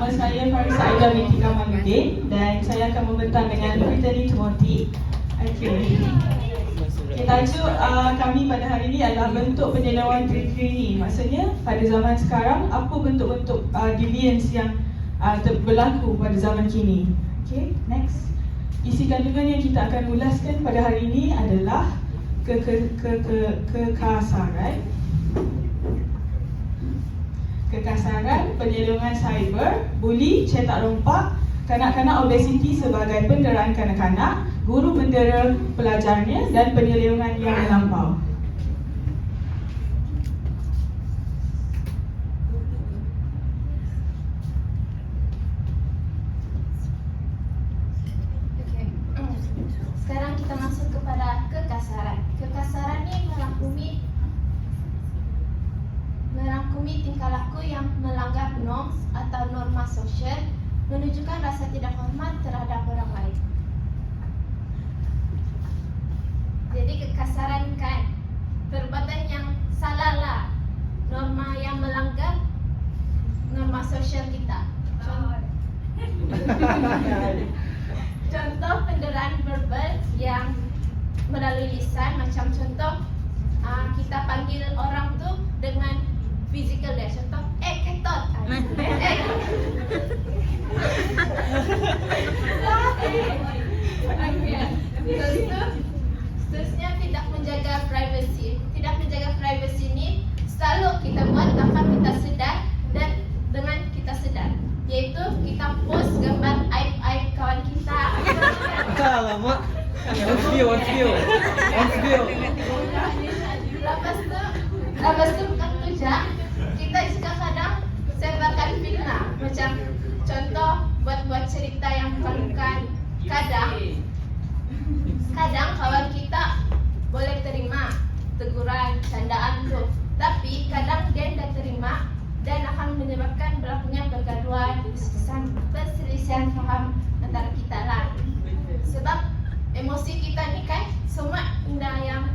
Nama saya Farisa Aida binti Kamaluddin dan saya akan membentang dengan Brittany Timothy. Okey. Tajuk kami pada hari ini adalah bentuk penyelewenggan degree. Maksudnya pada zaman sekarang apa bentuk-bentuk deviance yang berlaku pada zaman kini. Okey, next. Isi kandungan yang kita akan ulaskan pada hari ini adalah kekasaran, penyelewenggan cyber, buli, cetak rompak, kanak-kanak obesiti sebagai penderaan kanak-kanak, guru mendera pelajarnya dan penyelewengan yang melampau. Sekarang kita masuk kepada kekasaran. Kekasaran ini merangkumi tingkah laku yang melanggar norms atau norma sosial, menunjukkan rasa tidak hormat terhadap orang lain. Jadi kekasaran kan perbuatan yang salah lah, norma yang melanggar norma sosial kita. Contoh penderaan verbal yang melalui lisan, macam contoh kita panggil orang tu dengan physical dia. Contoh, ketot. Seterusnya tidak menjaga privacy. Tidak menjaga privacy ni selalu kita buat tanpa kita sedar dan dengan kita sedar, iaitu kita post gambar aib-aib kawan kita. Alamak. On view. Lepas tu bukan tu je, kita juga kadang sebarkan fitnah. Macam contoh buat cerita yang bukan. Kadang kawan kita boleh terima teguran, candaan tu, tapi kadang dia tidak terima dan akan menyebabkan berlakunya pergaduhan, perselisihan faham antara kita lah. Sebab emosi kita ni kan semua benda yang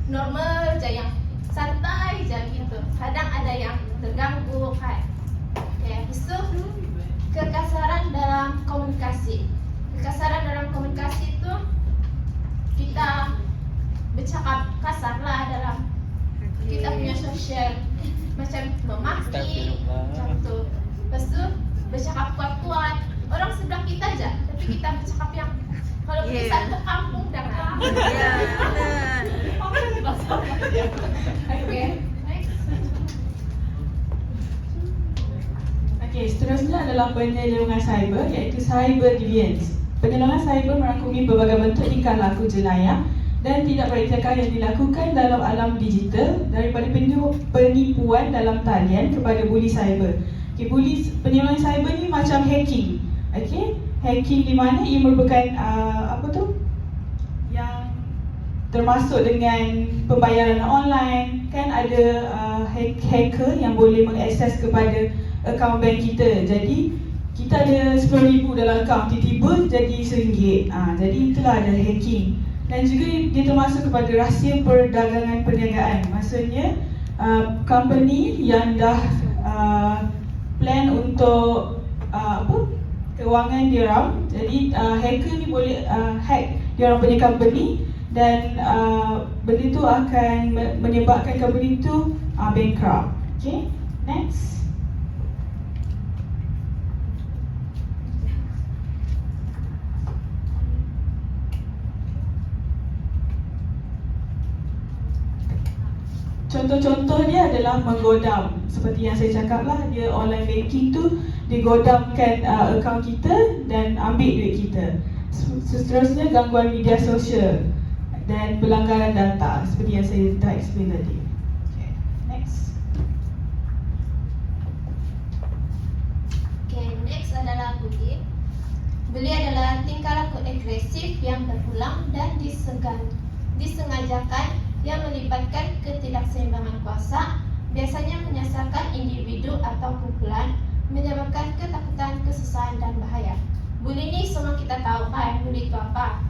normal je, yang santai je gitu. Kadang ada yang terganggu kan. Habis tu kekasaran dalam komunikasi. Kekasaran dalam komunikasi tu kita bercakap kasar lah dalam kita punya sosial, macam memaki macam tu. Lepas tu bercakap kuat-kuat, orang sebelah kita je, tapi kita bercakap yang kalau pergi satu kampung jangan. Okey, seterusnya adalah penyelewengan cyber, iaitu cyber deviance. Penyelewengan cyber merangkumi berbagai bentuk tingkah laku jenayah dan tidak beretika yang dilakukan dalam alam digital, daripada penipuan dalam talian kepada buli cyber. Okay, penyelewengan cyber ni macam hacking. Okay, hacking di mana ia merupakan yang termasuk dengan pembayaran online. Kan ada hacker yang boleh mengakses kepada akaun bank kita. Jadi kita ada 10,000 dalam akaun, tiba-tiba jadi RM1. Jadi itulah ada hacking. Dan juga dia termasuk kepada rahsia perdagangan perniagaan. Maksudnya company yang dah plan untuk kewangan diorang. Jadi hacker ni boleh hack diorang punya company dan benda tu akan menyebabkan company tu bankrupt. Okay, next. Contoh-contoh dia adalah menggodam. Seperti yang saya cakap lah, dia online banking tu digodamkan akaun kita dan ambil duit kita. Seterusnya gangguan media sosial dan pelanggaran data, seperti yang saya dah explain tadi. Okay, next. Next adalah bully. Bully adalah tingkah laku agresif yang berulang dan disengajakan yang melibatkan ketidakseimbangan kuasa, biasanya menyasarkan individu atau kumpulan, menyebabkan ketakutan, kesusahan dan bahaya. Bully ni semua kita tahu kan, bully itu apa?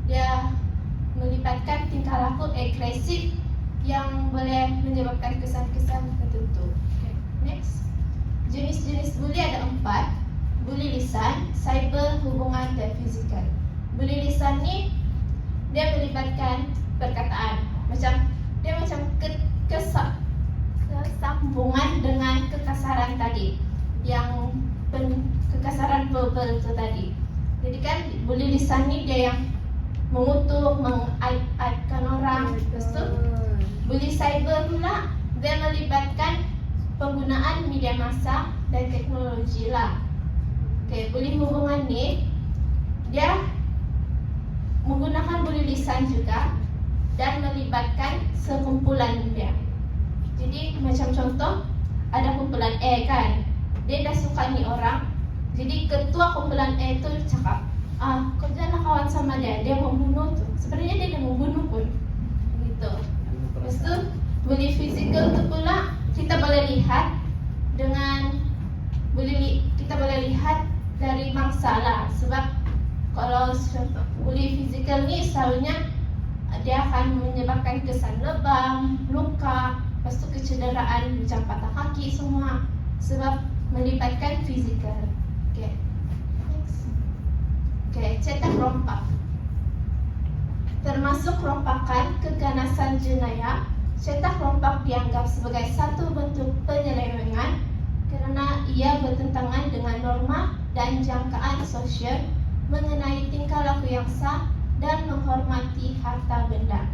Dia melibatkan tingkah laku agresif yang boleh menyebabkan kesan-kesan tertentu. Next. Jenis-jenis bully ada 4. lisan, cyber, hubungan dan fizikal. Bully lisan ni dia melibatkan perkataan. Dia macam kesambungan dengan kekasaran tadi, yang kekasaran verbal tu tadi. Jadi kan bully lisan ni dia yang mengutuk, mengaib-aibkan orang. Lepas tu bully cyber pula dia melibatkan penggunaan media massa dan teknologi lah. Okay, bully hubungan ni dia menggunakan bully lisan juga dan melibatkan sekumpulan dia. Jadi macam contoh, ada kumpulan A kan, dia dah suka ni orang. Jadi ketua kumpulan A tu cakap, kau janganlah kawan sama dia, dia membunuh tu. Sebenarnya dia dah membunuh pun gitu. Lepas tu bully physical tu pula kita boleh lihat dari mangsa lah. Sebab kalau bully physical ni selalunya dia akan menyebabkan kesan lebam, luka, lepas tu kecederaan macam patah kaki semua, sebab melibatkan fizikal. Okay, next. Okay, cetak rompak. Termasuk rompakan keganasan jenayah, cetak rompak dianggap sebagai satu bentuk penyelewengan kerana ia bertentangan dengan norma dan jangkaan sosial mengenai tingkah laku yang sah dan menghormati harta benda.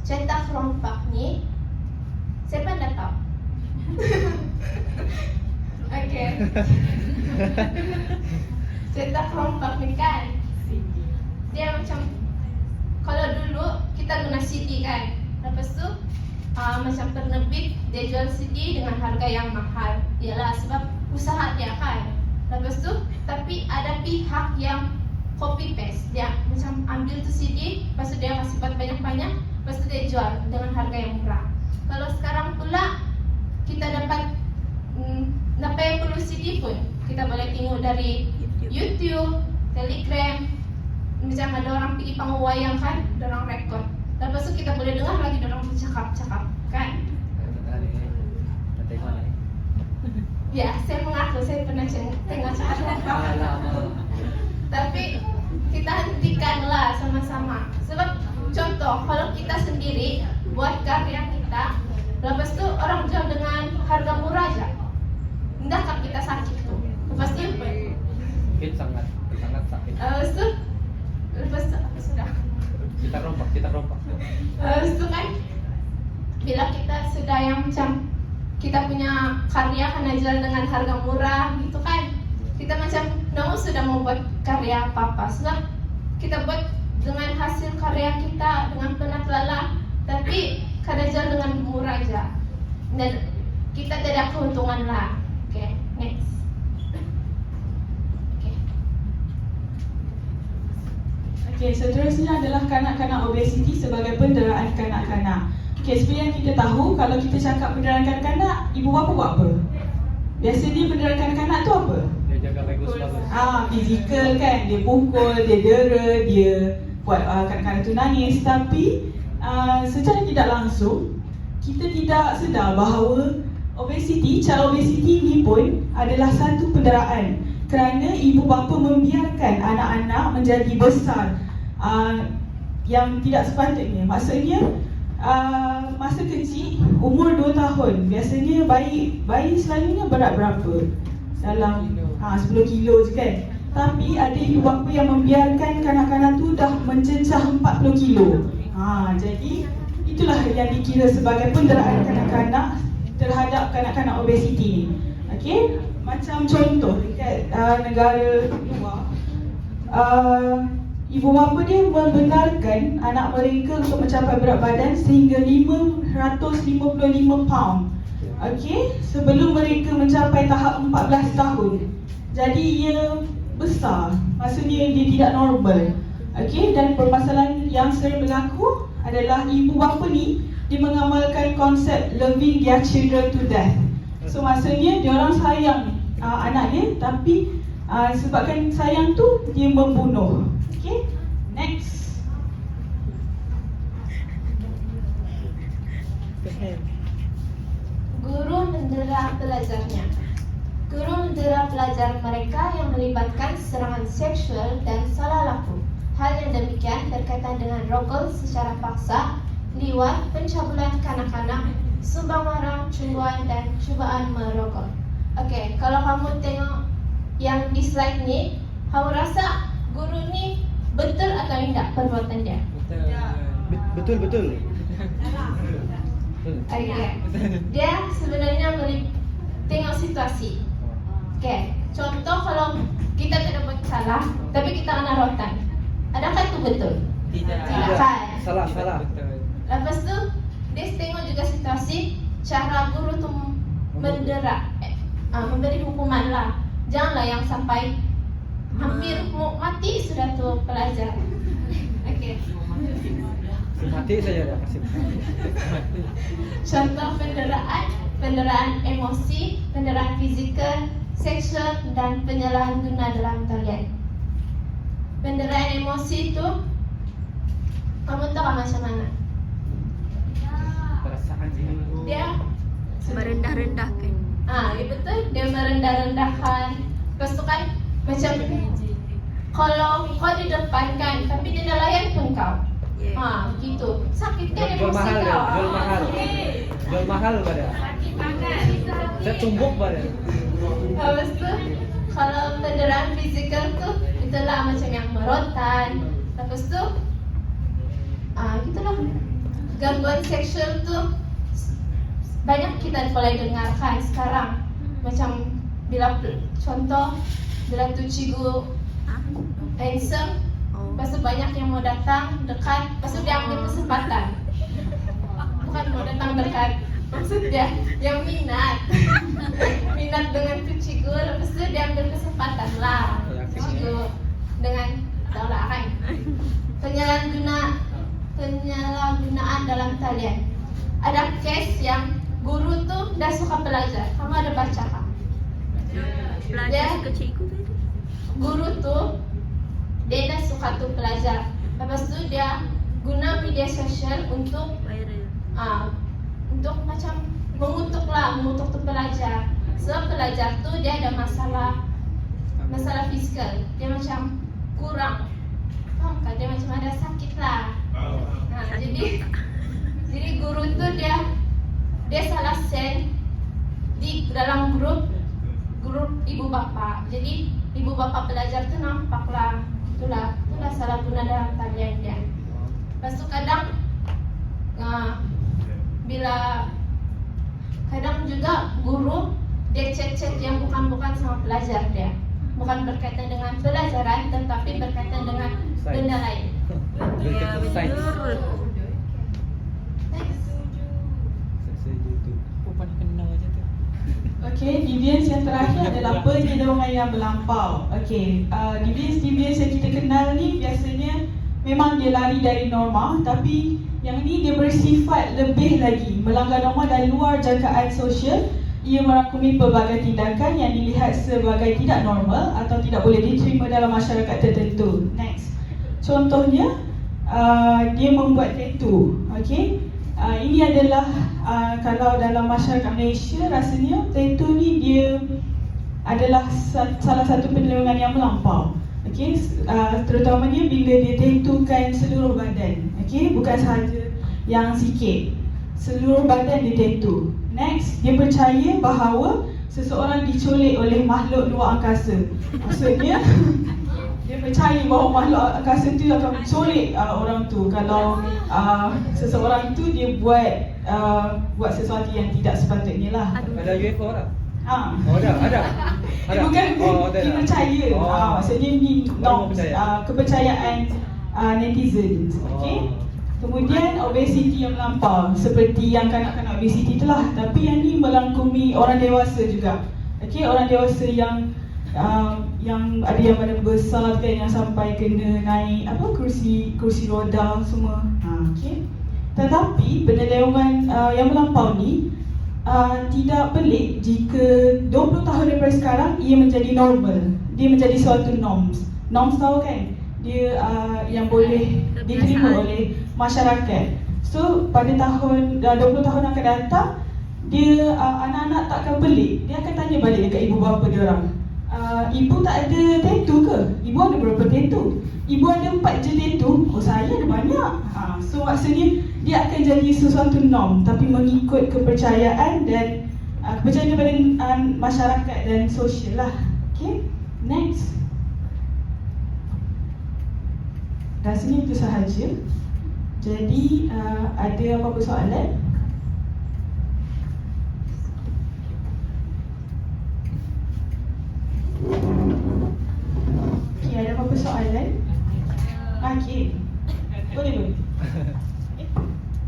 Cetak rompak ni, siapa dah tahu? Okay. Cetak rompak ni kan, dia macam, kalau dulu kita guna CD kan, lepas tu macam penerbit dia jual CD dengan harga yang mahal. Yalah, sebab usaha dia kan. Lepas tu, tapi ada pihak yang copy paste, dia macam ambil tu CD, lepas tu dia kasih buat banyak-banyak, lepas tu dia jual dengan harga yang murah. Kalau sekarang pula kita dapat nak payah perlu CD pun, kita boleh tengok dari YouTube, Telegram. Macam ada orang pergi panggung wayang kan, ada orang rekod. Lepas tu kita boleh dengar lagi ada orang bercakap-cakap kan. Ya, saya mengaku saya pernah tengok cakap. Tapi kita hentikanlah sama-sama. Sebab contoh, kalau kita sendiri buat karya kita, lepas tu orang jual dengan harga murah aja, tidak kan kita sakit tuh. Lepas tu sangat sakit. Lepas tu apa sudah? Kita rompak. Lepas tu kan, bila kita sudah yang macam kita punya karya kena jual dengan harga murah gitu kan, kita macam namun sudah mau buat karya apa-apa, sebab kita buat dengan hasil karya kita dengan penat lelah, tapi kada jual dengan murah aja dan kita tidak keuntungan lah. Okay, next. Okay, seterusnya adalah kanak-kanak obesiti sebagai penderaan kanak-kanak. Okay, seperti yang kita tahu, kalau kita cakap penderaan kanak-kanak, ibu bapa buat apa? Biasanya penderaan kanak-kanak tu apa? Dia jaga bagus. Fizikal kan, dia pukul, dia dera, dia buat kanak-kanak tu nangis. Tapi secara tidak langsung, kita tidak sedar bahawa child obesity ni pun adalah satu penderaan kerana ibu bapa membiarkan anak-anak menjadi besar yang tidak sepatutnya. Maksudnya masa kecil, umur 2 tahun, biasanya bayi selalunya berat berapa? Dalam 10 kilo je kan. Tapi ada ibu bapa yang membiarkan kanak-kanak tu dah mencecah 40 kilo. Jadi itulah yang dikira sebagai penderaan kanak-kanak terhadap kanak-kanak obesiti ni. Okey, macam contoh dekat negara luar, ibu bapa dia membenarkan anak mereka untuk mencapai berat badan sehingga 555 pound. Okey, sebelum mereka mencapai tahap 14 tahun. Jadi ia besar, maksudnya dia tidak normal. Okey, dan permasalahan yang sering berlaku adalah ibu bapa ni dia mengamalkan konsep loving their children to death. So maksudnya dia orang sayang anak dia, tapi sebabkan sayang tu dia membunuh. Okay, next. Guru mendera pelajarnya. Guru mendera pelajar mereka yang melibatkan serangan seksual dan salah laku. Hal yang demikian berkaitan dengan rogol secara paksa, liwat, pencabulan kanak-kanak, sumbang warang, cumbuan, dan cubaan merogol. Okey, kalau kamu tengok yang di slide ni, kamu rasa guru ni betul atau tidak perbuatan dia? Betul. Okay. Dia sebenarnya tengok situasi. Okay. Contoh kalau kita tidak buat salah, tapi kita kena rotan, adakah itu betul? Tidak. Tidak kan? Salah. Lepas tu dia tengok juga situasi, cara guru tu mendera, memberi hukuman lah. Janganlah yang sampai hampir mau mati sudah tu pelajar. Okay. Mati saja dah kasih. Contoh penderaan emosi, penderaan fizikal, seksual, dan penyalahan guna dalam talian. Penderaan emosi itu, kamu tahu macam mana? Perasaan Dia Merendah-rendahkan. ya betul, dia merendah-rendahkan. Lepas tu kan macam kalau kau di depan kan, tapi dia dah layan pun kau. Gitu. Sakit kan Jual emosi mahal dia, kau. jual mahal pada. Saya tumbuk pada. Lepas tu kalau penderaan fizikal tu itulah macam yang merotan. Lepas tu gitulah. Gangguan seksual tu banyak kita boleh dengarkan sekarang. Macam contoh bila tu cikgu handsome, lepas tu banyak yang mau datang dekat, lepas tu dia ambil kesempatan. Bukan mau datang dekat, maksud dia yang minat dengan tu cikgu, lepas tu dia ambil kesempatan lah. Cikgu dengan taulah kan penyalahgunaan dalam talian. Ada case yang guru tu dah suka pelajar. Kamu ada baca tak? Pelajar suka cikgu tadi. Guru tu dia dah suka tu pelajar. Lepas tu dia guna media sosial untuk Viral. untuk macam mengutuk tu pelajar. So pelajar tu dia ada masalah fisikal. Dia macam kurang, faham kan? Dia macam ada sakit lah. Jadi guru tu dia salah send di dalam grup ibu bapa. Jadi ibu bapa pelajar tu nampak lah, itulah salah guna dalam talian dia. Lepas tu kadang kadang juga guru dia chat-chat yang bukan sama pelajar dia, bukan berkaitan dengan pelajaran tetapi berkaitan dengan benda lain. Ya, betul. Okey, deviance yang terakhir adalah penyederhanaan yang melampau. Okey, deviance yang kita kenal ni biasanya memang dia lari dari norma, tapi yang ni dia bersifat lebih lagi melanggar norma dan luar jangkaan sosial. Ia merangkumi pelbagai tindakan yang dilihat sebagai tidak normal atau tidak boleh diterima dalam masyarakat tertentu. Next, contohnya dia membuat tattoo. Okey, ini adalah kalau dalam masyarakat Malaysia rasanya tattoo ni dia adalah salah satu penyelewengan yang melampau. Okey, terutamanya bila dia tattookan seluruh badan. Okey, bukan sahaja yang sikit, seluruh badan dia tattoo. Next, dia percaya bahawa seseorang diculik oleh makhluk luar angkasa. Maksudnya dia percaya bahawa makhluk angkasa tu akan menculik orang tu kalau seseorang tu dia buat sesuatu yang tidak sepatutnya lah. Ada UFO tak? Oh, ada. Bukan ada. dia percaya. Maksudnya ni kepercayaan netizen. Okey. Kemudian obesiti yang melampau, seperti yang kanak-kanak obesiti itulah, tapi yang ni melangkumi orang dewasa juga. Okey, orang dewasa yang ada yang badan besar kan, yang sampai kena naik kursi roda semua. Okey. Tetapi penyelewengan yang melampau ni tidak pelik jika 20 tahun daripada sekarang ia menjadi normal. Dia menjadi suatu norms. Norms tahu kan? Dia yang boleh diterima oleh masyarakat. So pada tahun 20 tahun akan datang, dia anak-anak takkan pelik. Dia akan tanya balik dekat ibu bapa dia orang. Ibu tak ada tattoo ke? Ibu ada berapa tattoo? Ibu ada 4 je tattoo? Oh saya ada banyak. So maksudnya dia akan jadi sesuatu norm tapi mengikut kepercayaan dan kepercayaan daripada masyarakat dan sosial lah. Okay, next. Rasanya itu sahaja. Jadi ada apa-apa soalan? Okay, ada apa-apa soalan? Okay, boleh.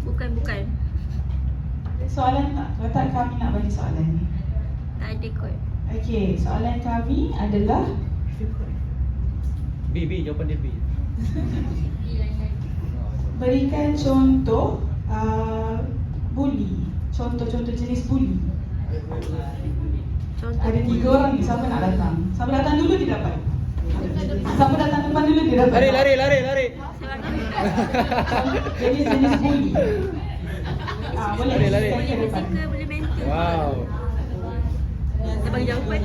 Bukan. Soalan tak? Kalau tak kami nak bagi soalan ni. Tak ada kot. Okay, soalan kami adalah B, jawapan dia B. berikan contoh bully. Contoh-contoh jenis bully. Contoh Ada 3 orang ni, siapa nak datang? Siapa datang dulu dia dapat. Siapa datang depan dulu dia dapat. Lari. Jenis-jenis bully. Boleh. Lari. Saya ke depan. Fizikal boleh mental. Wow. Kita bagi jawapan.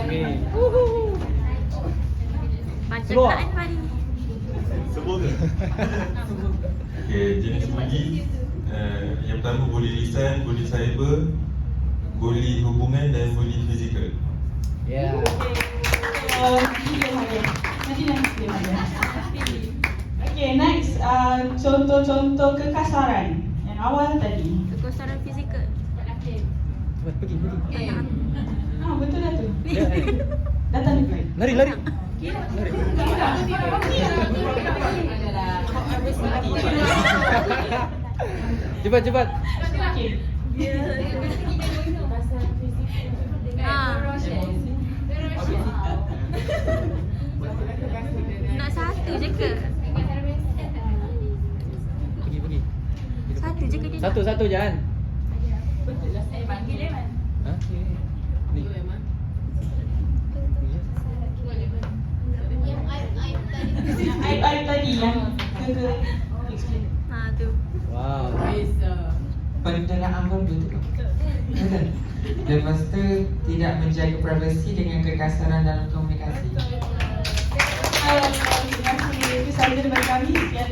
Sini. Pancakaan Fadi. Okay, jenis bully yang pertama bully lisan, bully cyber, bully hubungan dan bully fizikal. Ya. Okay, next. Contoh-contoh kekasaran. Yang awal tadi. Kekasaran fizikal. Pergi. Betul dah tu. Ya. Datang depan. Lari. Cepat. Okay. Nak satu je ke? Pergi. Satu je ke dia? Satu jangan. Ha? Ni. Aib tadi yang ke explain. Tu. Wow. Penderaan betul. Betul. Lepas tu tidak menjaga privasi dengan kekasaran dalam komunikasi. Terima kasih. Itu sahaja daripada kami. Sekian.